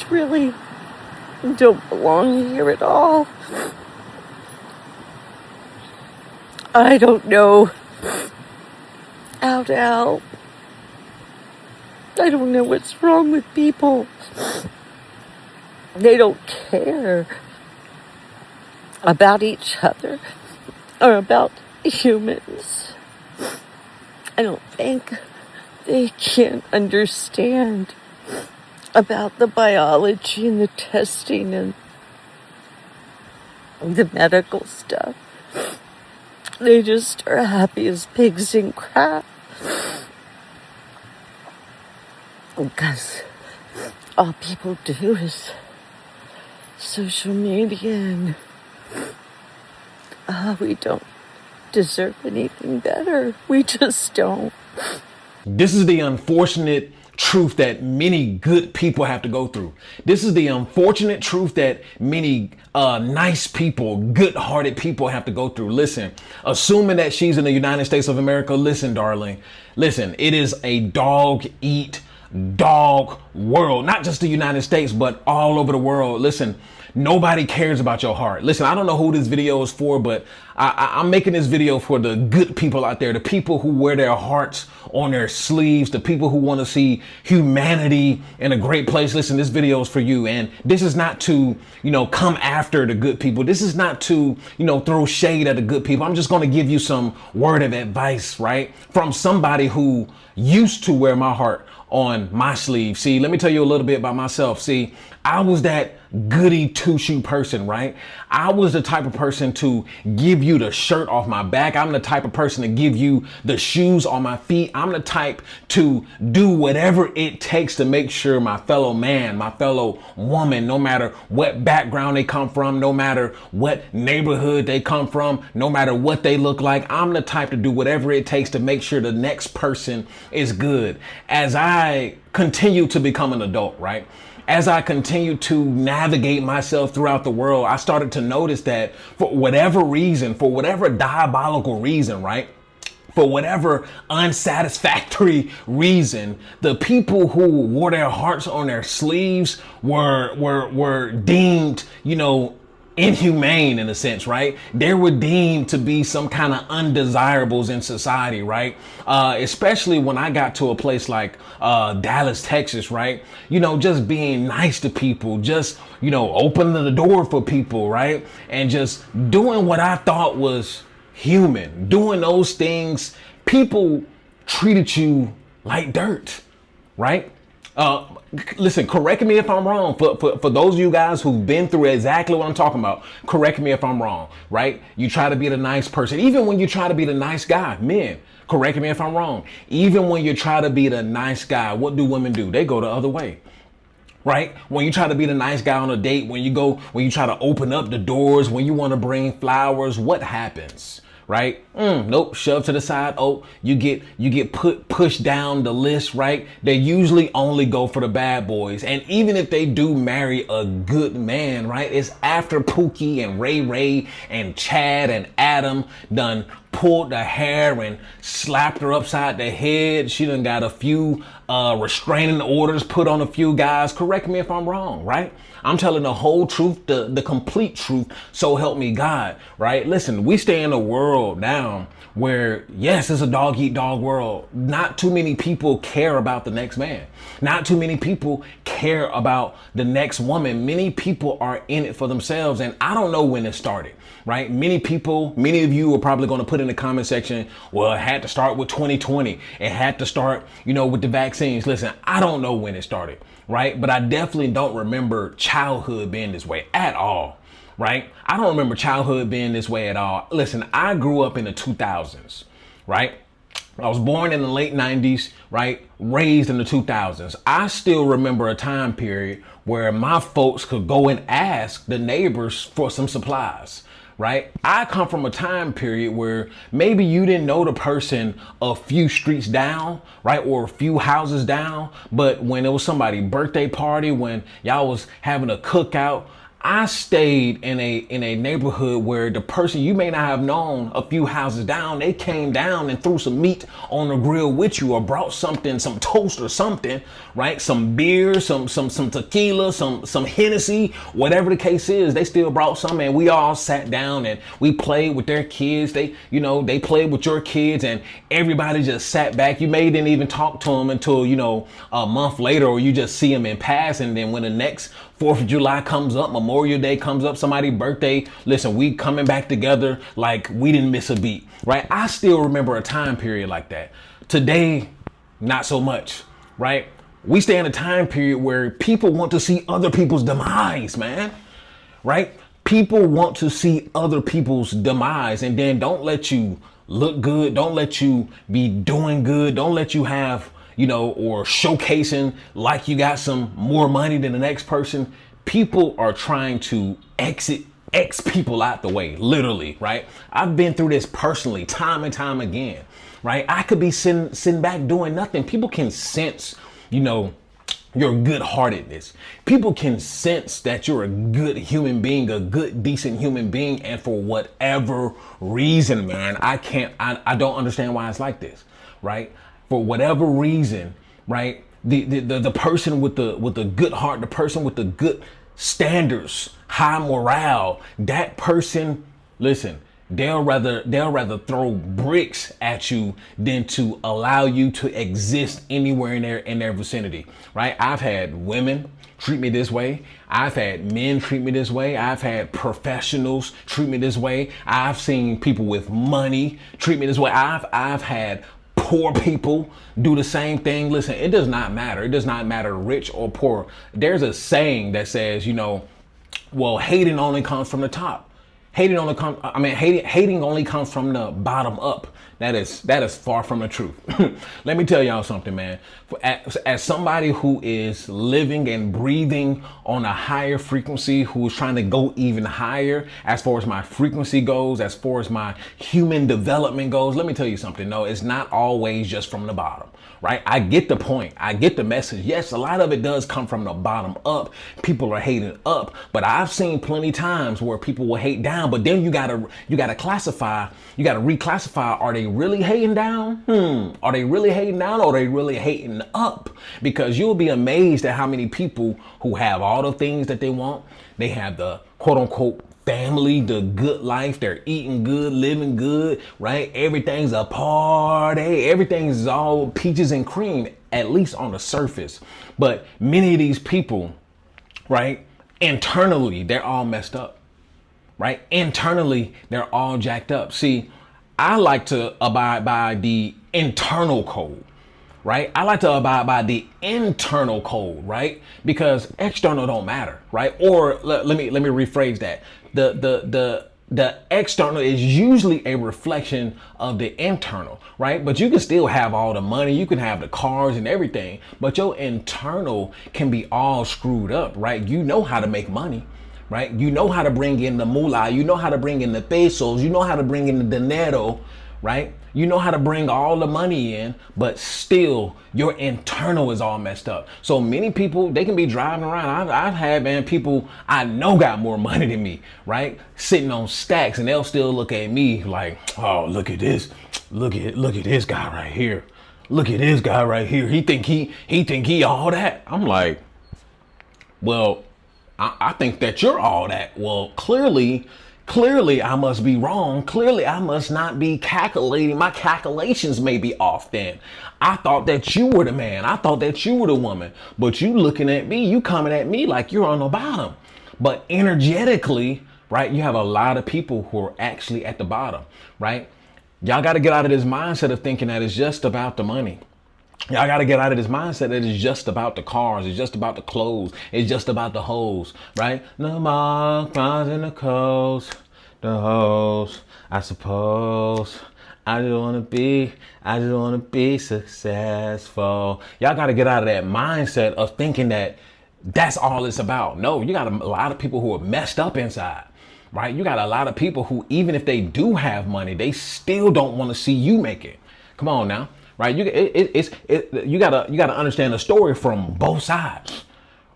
just really don't belong here at all. I don't know how to help. I don't know what's wrong with people. They don't care about each other or about humans. I don't think they can understand about the biology and the testing and the medical stuff. They just are happy as pigs in crap. Because all people do is social media, and we don't deserve anything better. We just don't. This is the unfortunate truth that many good people have to go through. This is the unfortunate truth that many nice people, good-hearted people have to go through. Listen, assuming that she's in the United States of America, listen, darling, listen, it is a dog world, not just the United States, but all over the world. Listen, nobody cares about your heart. Listen, I don't know who this video is for, but I'm making this video for the good people out there, the people who wear their hearts on their sleeves, the people who want to see humanity in a great place. Listen, this video is for you. And this is not to, come after the good people. This is not to, throw shade at the good people. I'm just going to give you some word of advice, right? From somebody who used to wear my heart on my sleeve. See, let me tell you a little bit about myself. See, I was that goody two-shoe person, right? I was the type of person to give you the shirt off my back. I'm the type of person to give you the shoes on my feet. I'm the type to do whatever it takes to make sure my fellow man, my fellow woman, no matter what background they come from, no matter what neighborhood they come from, no matter what they look like, I'm the type to do whatever it takes to make sure the next person is good. As I continue to become an adult, right? As I continue to navigate myself throughout the world, I started to notice that for whatever reason, for whatever diabolical reason, right? For whatever unsatisfactory reason, the people who wore their hearts on their sleeves were deemed, inhumane in a sense, right? They were deemed to be some kind of undesirables in society, right? Especially when I got to a place like Dallas, Texas, right? Just being nice to people, just, opening the door for people, right? And just doing what I thought was human, doing those things. People treated you like dirt, right? Listen, correct me if I'm wrong. For those of you guys who've been through exactly what I'm talking about, correct me if I'm wrong, right? You try to be the nice person. Even when you try to be the nice guy, men, correct me if I'm wrong. Even when you try to be the nice guy, what do women do? They go the other way. Right? When you try to be the nice guy on a date, when you try to open up the doors, when you want to bring flowers, what happens? Right? Nope. Shoved to the side. Oh, you get pushed down the list, right? They usually only go for the bad boys. And even if they do marry a good man, right? It's after Pookie and Ray Ray and Chad and Adam done pulled the hair and slapped her upside the head. She done got a few restraining orders put on a few guys. Correct me if I'm wrong, right? I'm telling the whole truth, the complete truth. So help me God, right? Listen, we stay in a world now where, yes, it's a dog eat dog world. Not too many people care about the next man. Not too many people care about the next woman. Many people are in it for themselves. And I don't know when it started, right? Many of you are probably going to put in the comment section, well, it had to start with 2020. It had to start, with the vaccines. Listen, I don't know when it started, right? But I definitely don't remember childhood being this way at all, right? I don't remember childhood being this way at all. Listen, I grew up in the 2000s, right? I was born in the late 90s, right? Raised in the 2000s. I still remember a time period where my folks could go and ask the neighbors for some supplies, right? I come from a time period where maybe you didn't know the person a few streets down, right? Or a few houses down. But when it was somebody's birthday party, when y'all was having a cookout, I stayed in a neighborhood where the person you may not have known a few houses down, they came down and threw some meat on the grill with you, or brought something, some toast or something, right? Some beer, some tequila, some Hennessy, whatever the case is. They still brought some, and we all sat down and we played with their kids. They played with your kids, and everybody just sat back. You may didn't even talk to them until, a month later, or you just see them in passing. And then when the next 4th of July comes up, Memorial Day comes up, somebody's birthday, listen, we coming back together like we didn't miss a beat, right? I still remember a time period like that. Today, not so much, right? We stay in a time period where people want to see other people's demise, man, right? People want to see other people's demise, and then don't let you look good. Don't let you be doing good. Don't let you have, or showcasing like you got some more money than the next person. People are trying to X people out the way, literally, right? I've been through this personally, time and time again, right? I could be sitting back doing nothing. People can sense, your good-heartedness. People can sense that you're a good human being, a good, decent human being. And for whatever reason, man, I don't understand why it's like this, right? For whatever reason, right? The person with the good heart, the person with the good standards, high morale, that person, listen, they'll rather throw bricks at you than to allow you to exist anywhere in their vicinity, right? I've had women treat me this way. I've had men treat me this way. I've had professionals treat me this way. I've seen people with money treat me this way. I've had poor people do the same thing. Listen, it does not matter. It does not matter rich or poor. There's a saying that says, well, hating only comes from the top. Hating only comes from the bottom up. That is far from the truth. Let me tell y'all something, man. As somebody who is living and breathing on a higher frequency, who is trying to go even higher as far as my frequency goes, as far as my human development goes, let me tell you something. No, it's not always just from the bottom, right? I get the point. I get the message. Yes, a lot of it does come from the bottom up. People are hating up, but I've seen plenty times where people will hate down, but then you gotta reclassify. Are they really hating down? Are they really hating down, or are they really hating up? Because you'll be amazed at how many people who have all the things that they want. They have the quote unquote family, the good life. They're eating good, living good, right? Everything's a party. Everything's all peaches and cream, at least on the surface. But many of these people, right, internally, they're all messed up, right? Internally, they're all jacked up. See, I like to abide by the internal code, right? I like to abide by the internal code, right? Because external don't matter, right? Or let me rephrase that. The external is usually a reflection of the internal, right? But you can still have all the money, you can have the cars and everything, but your internal can be all screwed up, right? You know how to make money, right? You know how to bring in the moolah, you know how to bring in the pesos, you know how to bring in the dinero, right? You know how to bring all the money in, but still your internal is all messed up. So many people, they can be driving around. I've had, people I know got more money than me, right? Sitting on stacks, and they'll still look at me like, oh, look at this. Look at this guy right here. Look at this guy right here. He think he all that. I'm like, well, I think that you're all that. Well, clearly I must be wrong. Clearly I must not be calculating. My calculations may be off then. I thought that you were the man. I thought that you were the woman. But you looking at me, you coming at me like you're on the bottom. But energetically, right, you have a lot of people who are actually at the bottom, right? Y'all got to get out of this mindset of thinking that it's just about the money. Y'all got to get out of this mindset that it's just about the cars. It's just about the clothes. It's just about the hoes, right? The cars and the clothes, the hoes, I suppose. I just want to be successful. Y'all got to get out of that mindset of thinking that that's all it's about. No, you got a lot of people who are messed up inside, right? You got a lot of people who, even if they do have money, they still don't want to see you make it. Come on now. Right, you gotta understand the story from both sides,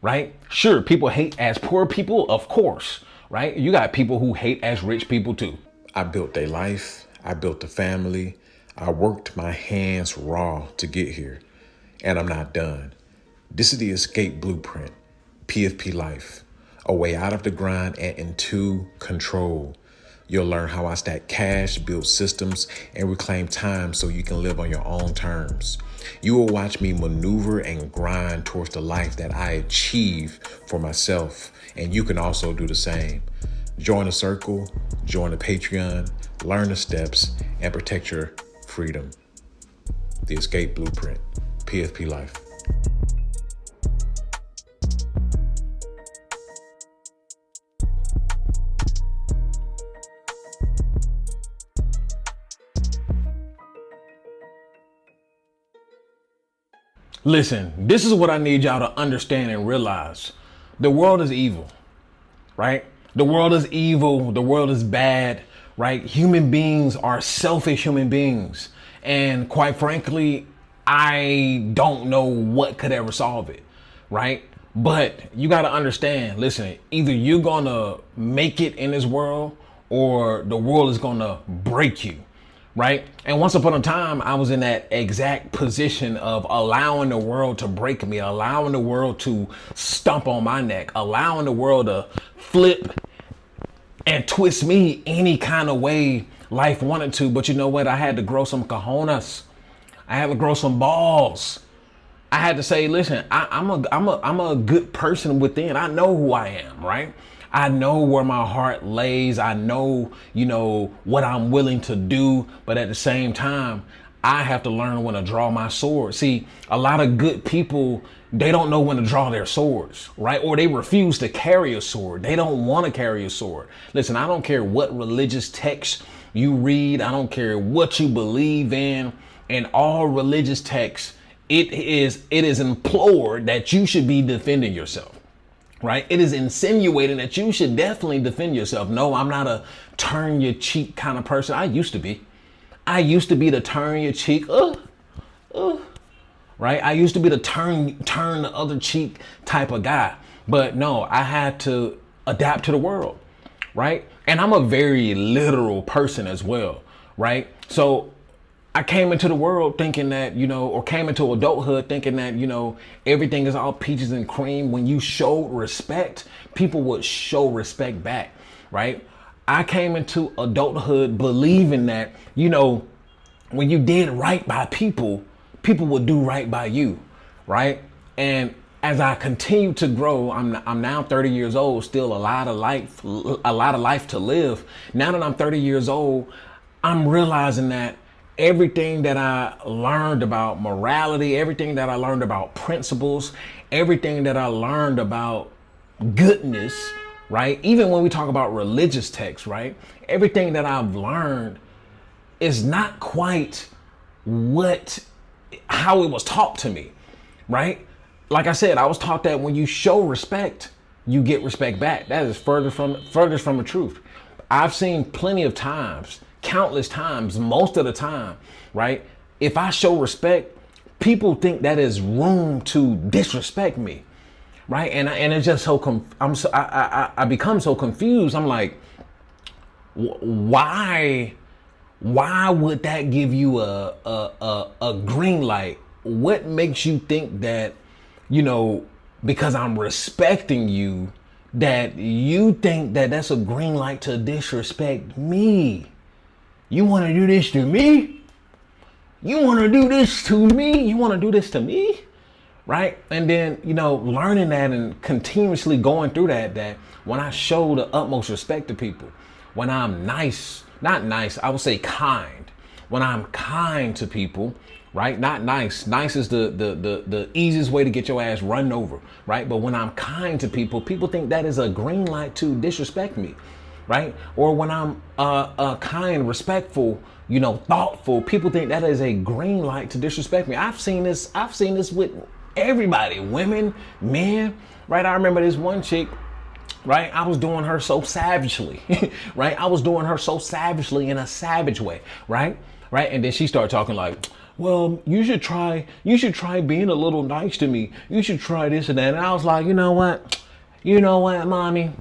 right? Sure, people hate as poor people, of course, right? You got people who hate as rich people too. I built a life. I built a family. I worked my hands raw to get here, and I'm not done. This is the escape blueprint, PFP Life, a way out of the grind and into control. You'll learn how I stack cash, build systems, and reclaim time so you can live on your own terms. You will watch me maneuver and grind towards the life that I achieve for myself, and you can also do the same. Join the circle, join the Patreon, learn the steps, and protect your freedom. The Escape Blueprint, PFP Life. Listen, this is what I need y'all to understand and realize. The world is evil, right? The world is evil. The world is bad, right? Human beings are selfish human beings. And quite frankly, I don't know what could ever solve it, right? But you got to understand, listen, either you're going to make it in this world or the world is going to break you. Right. And once upon a time, I was in that exact position of allowing the world to break me, allowing the world to stomp on my neck, allowing the world to flip and twist me any kind of way life wanted to. But you know what? I had to grow some cojones. I had to grow some balls. I had to say, listen, I'm a good person within. I know who I am. Right. I know where my heart lays. I know, what I'm willing to do. But at the same time, I have to learn when to draw my sword. See, a lot of good people, they don't know when to draw their swords, right? Or they refuse to carry a sword. They don't want to carry a sword. Listen, I don't care what religious text you read. I don't care what you believe in. In all religious texts, it is implored that you should be defending yourself. Right? It is insinuating that you should definitely defend yourself. No, I'm not a turn your cheek kind of person. I used to be the turn your cheek. Right? I used to be the turn the other cheek type of guy. But no, I had to adapt to the world. Right? And I'm a very literal person as well. Right? So I came into the world thinking that, or came into adulthood thinking that, everything is all peaches and cream. When you showed respect, people would show respect back, right? I came into adulthood believing that, when you did right by people, people would do right by you, right? And as I continue to grow, I'm now 30 years old, still a lot of life to live. Now that I'm 30 years old, I'm realizing that everything that I learned about morality, everything that I learned about principles, everything that I learned about goodness, right? Even when we talk about religious texts, right? Everything that I've learned is not quite how it was taught to me, right? Like I said, I was taught that when you show respect, you get respect back. That is furthest from the truth. I've seen plenty of times, countless times, most of the time, right? If I show respect, people think that is room to disrespect me, right? And it's just I become so confused. I'm like, why would that give you a green light? What makes you think that, because I'm respecting you, that you think that that's a green light to disrespect me? You want to do this to me? You want to do this to me? You want to do this to me? Right? And then, learning that and continuously going through that when I show the utmost respect to people, when I'm not nice, I would say kind. When I'm kind to people, right? Not nice. Nice is the easiest way to get your ass run over, right? But when I'm kind to people, people think that is a green light to disrespect me. Right? Or when I'm kind, respectful, thoughtful, people think that is a green light to disrespect me. I've seen this with everybody, women, men, right? I remember this one chick, right? I was doing her so savagely, right? I was doing her so savagely in a savage way, right? Right? And then she started talking like, well, you should try being a little nice to me. You should try this and that. And I was like, you know what, mommy?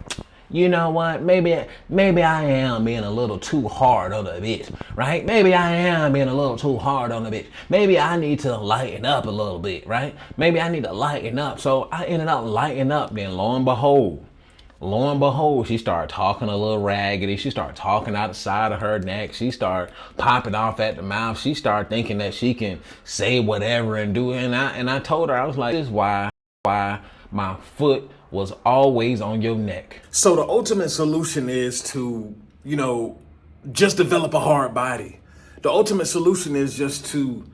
You know what? Maybe I am being a little too hard on the bitch, right? Maybe I am being a little too hard on the bitch. Maybe I need to lighten up a little bit, right? Maybe I need to lighten up. So I ended up lightening up. Then lo and behold, she started talking a little raggedy. She started talking out the side of her neck. She started popping off at the mouth. She started thinking that she can say whatever and do it. And I told her, I was like, this is why my foot was always on your neck. So the ultimate solution is to, just develop a hard body. The ultimate solution is just to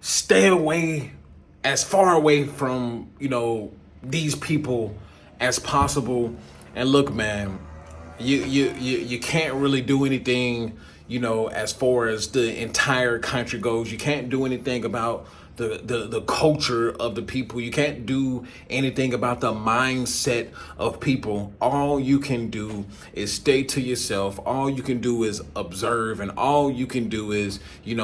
stay away, as far away from, these people as possible. And look, man, you can't really do anything, as far as the entire country goes. You can't do anything about the culture of the people. You can't do anything about the mindset of people. All you can do is stay to yourself. All you can do is observe, and all you can do is,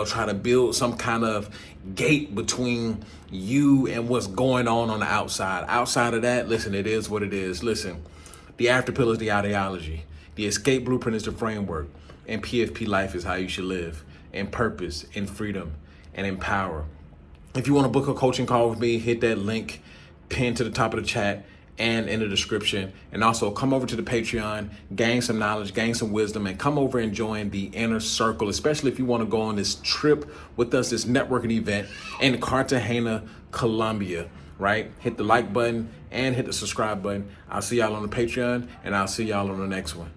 try to build some kind of gate between you and what's going on the outside. Outside of that, listen, it is what it is. Listen, the after pill is the ideology. The escape blueprint is the framework. And PFP life is how you should live, in purpose, in freedom, and in power. If you want to book a coaching call with me, hit that link pinned to the top of the chat and in the description. And also come over to the Patreon, gain some knowledge, gain some wisdom, and come over and join the inner circle, especially if you want to go on this trip with us, this networking event in Cartagena, Colombia, right? Hit the like button and hit the subscribe button. I'll see y'all on the Patreon, and I'll see y'all on the next one.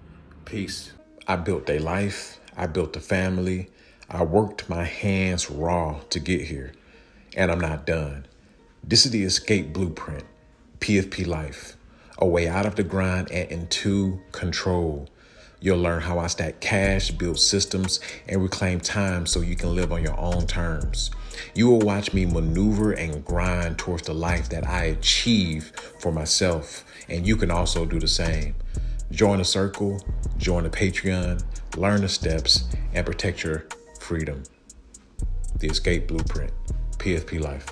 Peace. I built a life. I built a family. I worked my hands raw to get here. And I'm not done. This is the escape blueprint, PFP life, a way out of the grind and into control. You'll learn how I stack cash, build systems, and reclaim time so you can live on your own terms. You will watch me maneuver and grind towards the life that I achieve for myself, and you can also do the same. Join the circle, join the Patreon, learn the steps, and protect your freedom. The escape blueprint. PFP life.